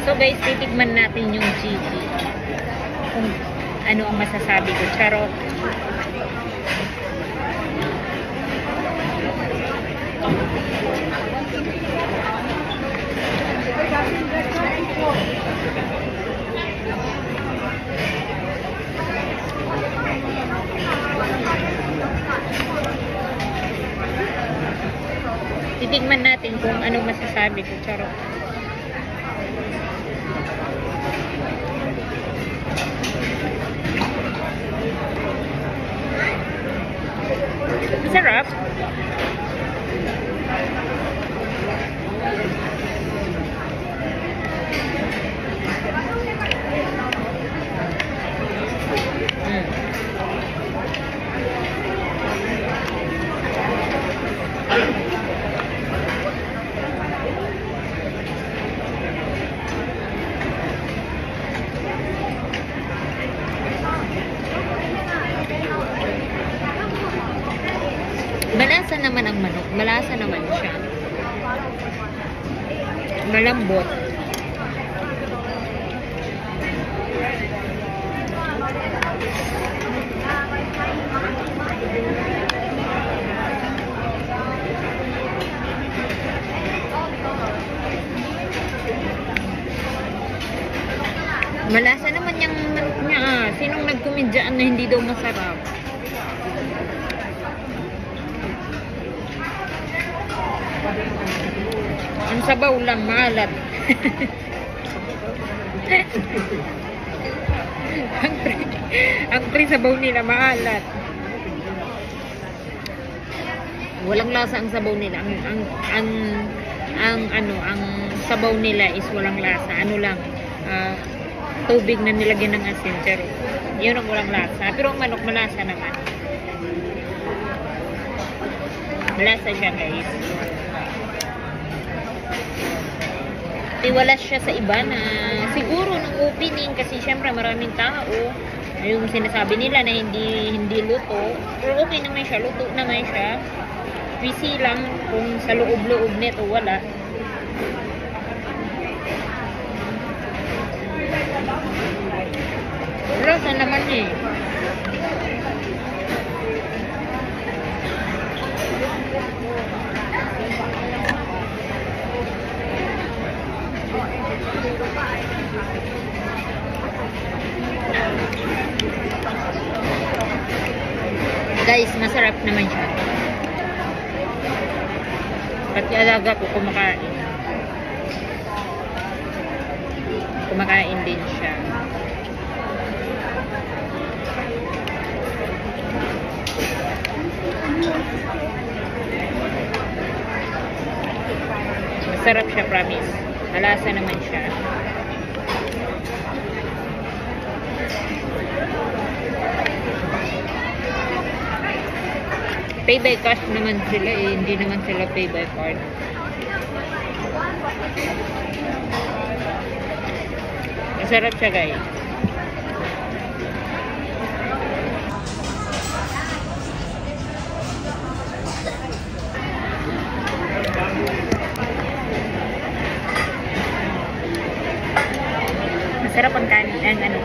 So guys, titikman natin yung chichi. Kung ano ang masasabi ko. Charot. Titigman natin kung ano masasabi ko. Charot. Masarap. Malasa naman ang manok. Malasa naman siya. Malambot. Malasa naman yung manok niya. Sinong nagkumidyaan na hindi daw masarap? Ang sabaw lang, maalat. ang pre sabaw nila, maalat. Walang lasa ang sabaw nila. Ang sabaw nila is walang lasa. Ano lang, tubig na nilagyan ng asin. Pero, yun ang walang lasa. Pero ang manok, malasa naman. Malasa siya, guys. Wala siya sa iba na siguro ng opening kasi syempre maraming tao yung sinasabi nila na hindi luto, pero okay naman siya, luto naman siya. Busy lang kung sa loob-loob nito wala. Lasa naman eh. Guys, masarap naman siya. Pati alaga ko kumakain. Kumakain din siya. Masarap siya, promise. Malasa naman siya. Pay by cash naman sila eh. Hindi naman sila pay by card. Masarap siya, guys. Masarap ang kanin. Ano.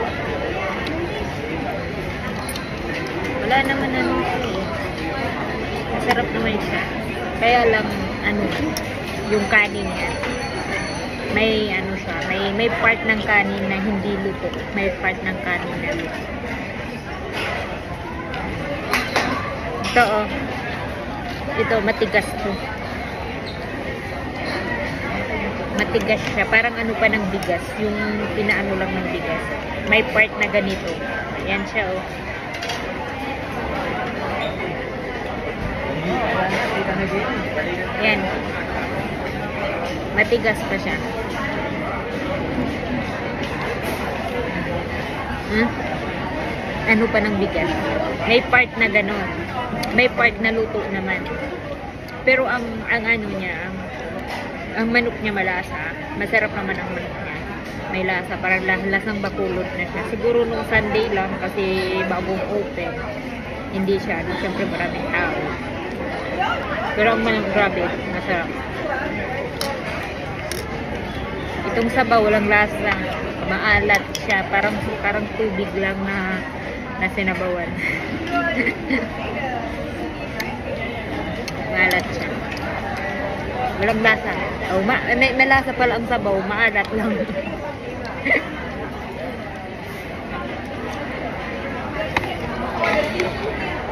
Wala naman ano. Masarap naman siya. Kaya lang, ano, yung kanin niya. May, ano siya, may part ng kanin na hindi luto. May part ng kanin na luto. Ito, oh. Ito, matigas to. Matigas siya. Parang ano pa ng bigas. Yung pinaano lang ng bigas. May part na ganito. Ayan siya, oh. Yan. Matigas pa siya. Ano pa ng bigas. May part na gano'n. May part na luto naman. Pero ang ano niya, ang manok niya malasa. Masarap naman ang manok niya. May lasa. Parang lasang bakulod na siya. Siguro nung Sunday lang kasi bagong open. Hindi siya. Siyempre maraming tao. Pero ang manok, grabe, masarap. Itong sabaw, walang lasa. Maalat siya. Parang tubig lang na sinabawan. Maalat siya. Walang lasa. Oh, may lasa pala ang sabaw. Maalat lang.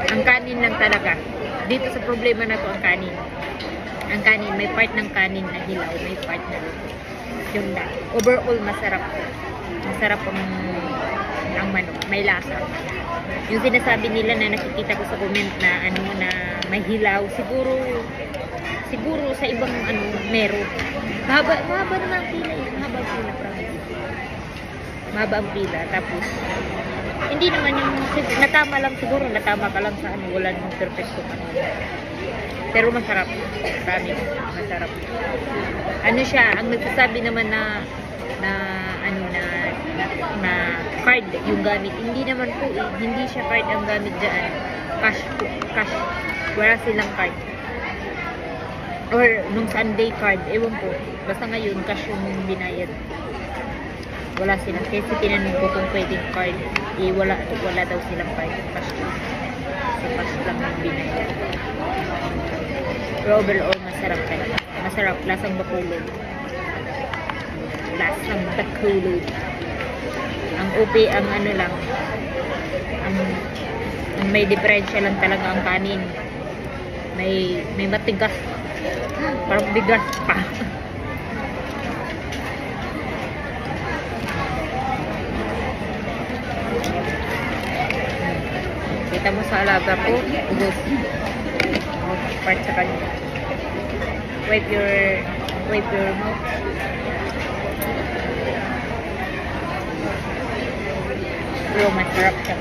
Ang kanin lang talaga. Dito sa problema na to ang kanin. Ang kanin, may part ng kanin na hilaw, may part na yun na. Overall, masarap to. Masarap ang manok. May lasa. Yung sinasabi nila na nakikita ko sa comment na na may hilaw, siguro sa ibang meron. Mahaba naman ang pila. Mahaba ang pila, promise. Mahaba ang pila. Tapos, hindi naman yung natama lang siguro, natama ka lang sa wala namang perfecto pero masarap. Promise, masarap. Siya, ang nagsasabi naman na card yung gamit. Hindi naman po hindi siya card ang gamit dyan. Cash. Wala silang card. Or nung Sunday card, ewan po. Basta ngayon, cash yung binayad. Wala silang. Kasi tinanong ko kung pwedeng card. Wala daw silang card. Cash lang. So, cash lang yung binayad. Pero overall, masarap talaga. Masarap. Lasang bakulod. Lasang bakulod. Ang OP, ang lang. Ang may diferensya lang talaga ang kanin. May matigas. Parang bigas pa. Kita mo sa alaga ko, ubos. Part sa kanya. Wipe your mouth. Pero masarap siya.